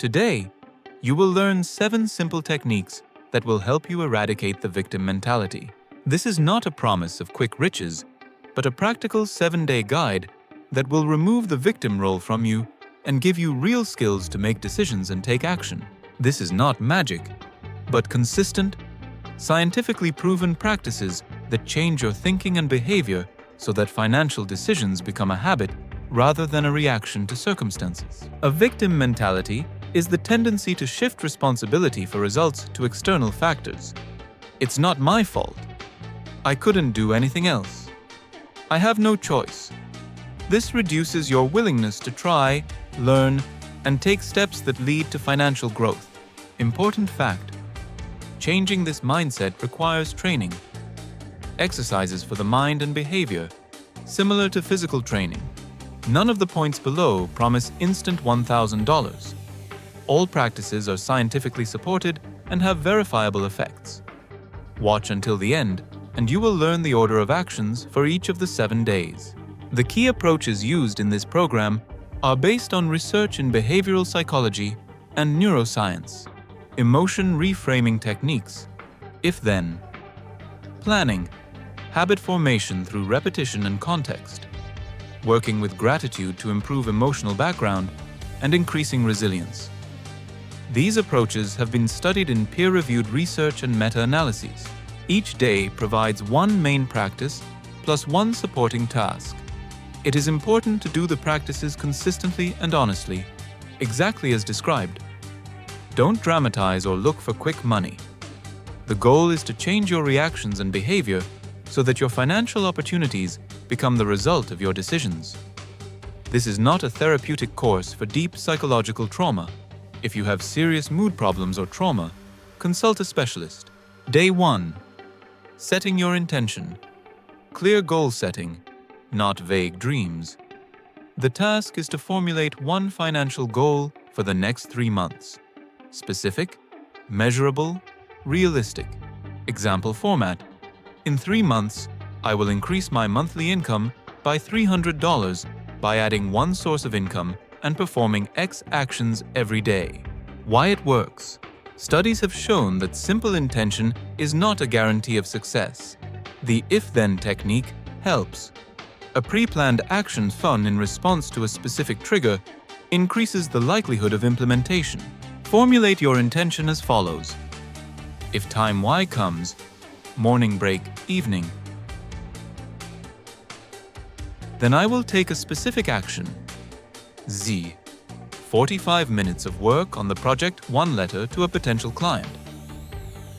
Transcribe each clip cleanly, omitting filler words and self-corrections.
Today, you will learn 7 simple techniques that will help you eradicate the victim mentality. This is not a promise of quick riches, but a practical 7-day guide that will remove the victim role from you and give you real skills to make decisions and take action. This is not magic, but consistent, scientifically proven practices that change your thinking and behavior so that financial decisions become a habit rather than a reaction to circumstances. A victim mentality is the tendency to shift responsibility for results to external factors. It's not my fault. I couldn't do anything else. I have no choice. This reduces your willingness to try, learn, and take steps that lead to financial growth. Important fact: changing this mindset requires training. Exercises for the mind and behavior, similar to physical training. None of the points below promise instant $1,000. All practices are scientifically supported and have verifiable effects. Watch until the end, and you will learn the order of actions for each of the 7 days. The key approaches used in this program are based on research in behavioral psychology and neuroscience. Emotion reframing techniques, if-then. Planning, habit formation through repetition and context. Working with gratitude to improve emotional background and increasing resilience. These approaches have been studied in peer-reviewed research and meta-analyses. Each day provides one main practice plus one supporting task. It is important to do the practices consistently and honestly, exactly as described. Don't dramatize or look for quick money. The goal is to change your reactions and behavior so that your financial opportunities become the result of your decisions. This is not a therapeutic course for deep psychological trauma. If you have serious mood problems or trauma, consult a specialist. Day 1. Setting your intention. Clear goal setting, not vague dreams. The task is to formulate one financial goal for the next 3 months. Specific, measurable, realistic. Example format: in 3 months, I will increase my monthly income by $300 by adding one source of income and performing X actions every day. Why it works? Studies have shown that simple intention is not a guarantee of success. The if-then technique helps. A pre-planned action fun in response to a specific trigger increases the likelihood of implementation. Formulate your intention as follows. If time Y comes, morning break, evening, then I will take a specific action. Z. 45 minutes of work on the project, 1 letter to a potential client.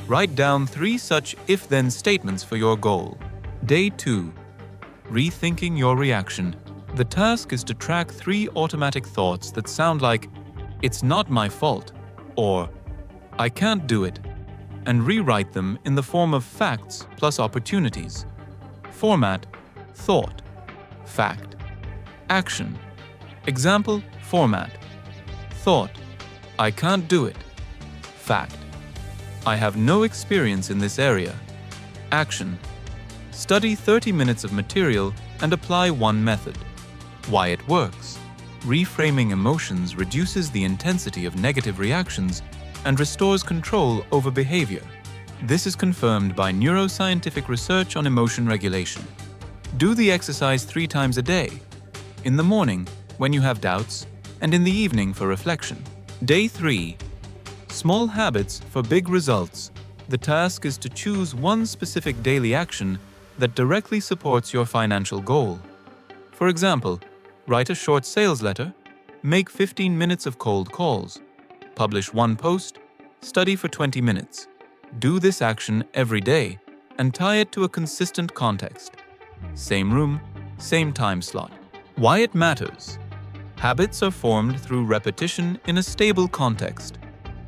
Write down 3 such if-then statements for your goal. Day 2. Rethinking your reaction. The task is to track 3 automatic thoughts that sound like, "It's not my fault," or "I can't do it," and rewrite them in the form of facts plus opportunities. Format: thought, fact, action. Example format: thought, I can't do it. Fact, I have no experience in this area. Action, study 30 minutes of material and apply one method. Why it works? Reframing emotions reduces the intensity of negative reactions and restores control over behavior. This is confirmed by neuroscientific research on emotion regulation. Do the exercise 3 times a day, in the morning when you have doubts, and in the evening for reflection. Day 3. Small habits for big results. The task is to choose one specific daily action that directly supports your financial goal. For example, write a short sales letter, make 15 minutes of cold calls, publish 1 post, study for 20 minutes. Do this action every day and tie it to a consistent context. Same room, same time slot. Why it matters? Habits are formed through repetition in a stable context.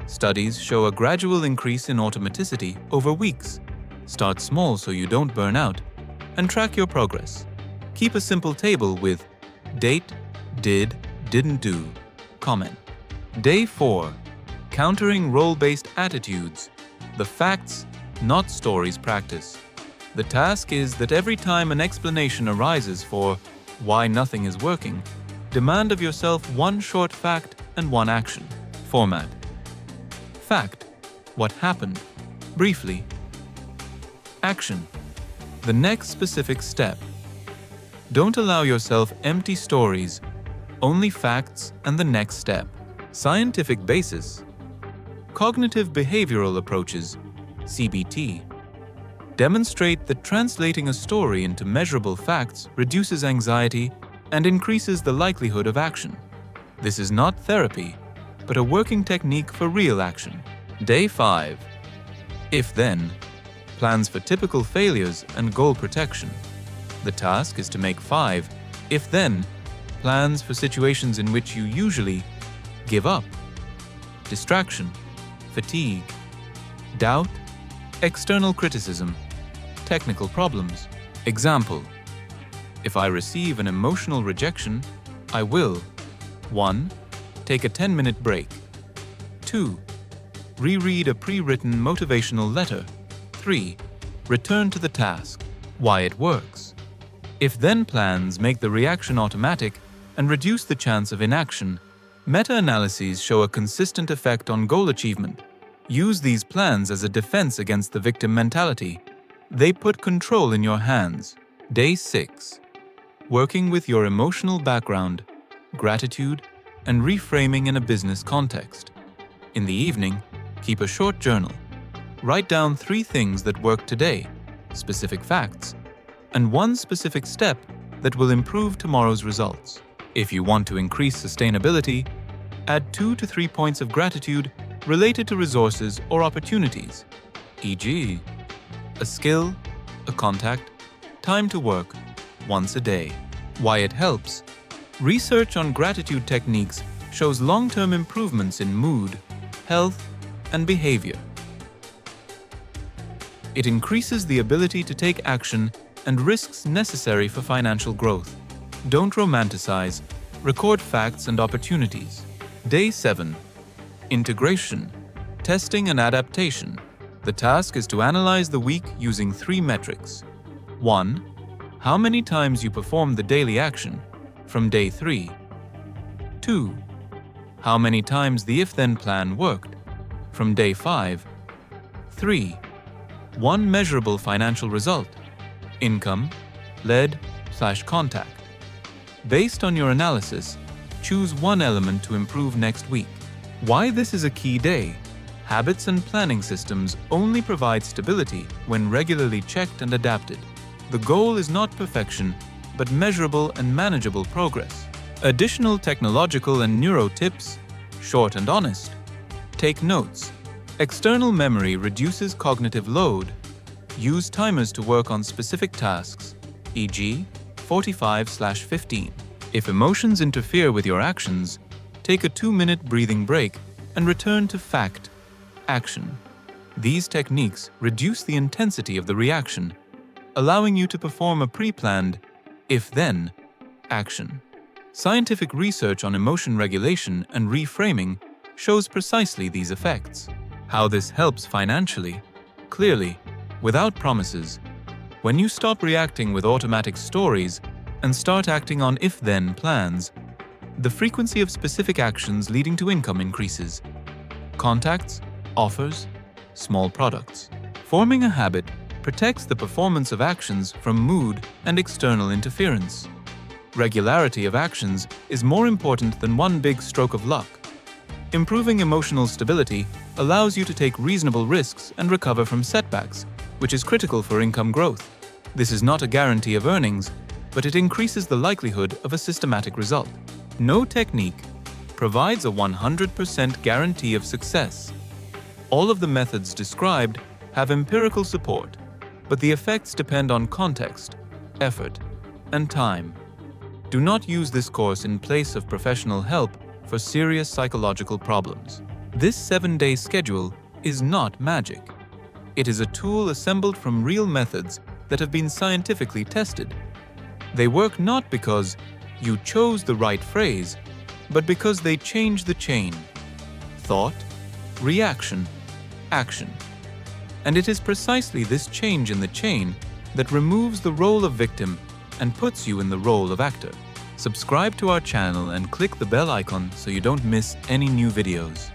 Studies show a gradual increase in automaticity over weeks. Start small so you don't burn out, and track your progress. Keep a simple table with date, did, didn't do, comment. Day 4. Countering role-based attitudes. The facts, not stories practice. The task is that every time an explanation arises for why nothing is working, demand of yourself one short fact and one action. format. Fact: what happened? Briefly. Action: the next specific step. Don't allow yourself empty stories, only facts and the next step. Scientific basis. Cognitive behavioral approaches, CBT, demonstrate that translating a story into measurable facts reduces anxiety and increases the likelihood of action. This is not therapy, but a working technique for real action. Day 5. If-then. Plans for typical failures and goal protection. The task is to make 5 if-then plans for situations in which you usually give up, distraction, fatigue, doubt, external criticism, technical problems. Example: if I receive an emotional rejection, I will 1. Take a 10-minute break. 2. Reread a pre-written motivational letter. 3. Return to the task. Why it works. If-then plans make the reaction automatic and reduce the chance of inaction. Meta-analyses show a consistent effect on goal achievement. Use these plans as a defense against the victim mentality. They put control in your hands. Day 6. Working with your emotional background, gratitude, and reframing in a business context. In the evening, keep a short journal. Write down 3 things that worked today, specific facts, and 1 specific step that will improve tomorrow's results. If you want to increase sustainability, add 2 to 3 points of gratitude related to resources or opportunities, e.g., a skill, a contact, time to work, once a day. Why it helps. Research on gratitude techniques shows long-term improvements in mood, health, and behavior. It increases the ability to take action and risks necessary for financial growth. Don't romanticize. Record facts and opportunities. Day 7. Integration, testing and adaptation. The task is to analyze the week using 3 metrics. 1. How many times you performed the daily action from day 3. 2. How many times the if-then plan worked from day 5. 3. 1 measurable financial result, income, lead/contact. Based on your analysis, choose 1 element to improve next week. Why this is a key day. Habits and planning systems only provide stability when regularly checked and adapted. The goal is not perfection, but measurable and manageable progress. Additional technological and neuro tips, short and honest. Take notes. External memory reduces cognitive load. Use timers to work on specific tasks, e.g., 45/15. If emotions interfere with your actions, take a 2-minute breathing break and return to fact, action. These techniques reduce the intensity of the reaction, allowing you to perform a pre-planned, if-then, action. Scientific research on emotion regulation and reframing shows precisely these effects. How this helps financially? Clearly, without promises. When you stop reacting with automatic stories and start acting on if-then plans, the frequency of specific actions leading to income increases. Contacts, offers, small products. Forming a habit protects the performance of actions from mood and external interference. Regularity of actions is more important than one big stroke of luck. Improving emotional stability allows you to take reasonable risks and recover from setbacks, which is critical for income growth. This is not a guarantee of earnings, but it increases the likelihood of a systematic result. No technique provides a 100% guarantee of success. All of the methods described have empirical support, but the effects depend on context, effort, and time. Do not use this course in place of professional help for serious psychological problems. This 7-day schedule is not magic. It is a tool assembled from real methods that have been scientifically tested. They work not because you chose the right phrase, but because they change the chain: thought, reaction, action. And it is precisely this change in the chain that removes the role of victim and puts you in the role of actor. Subscribe to our channel and click the bell icon so you don't miss any new videos.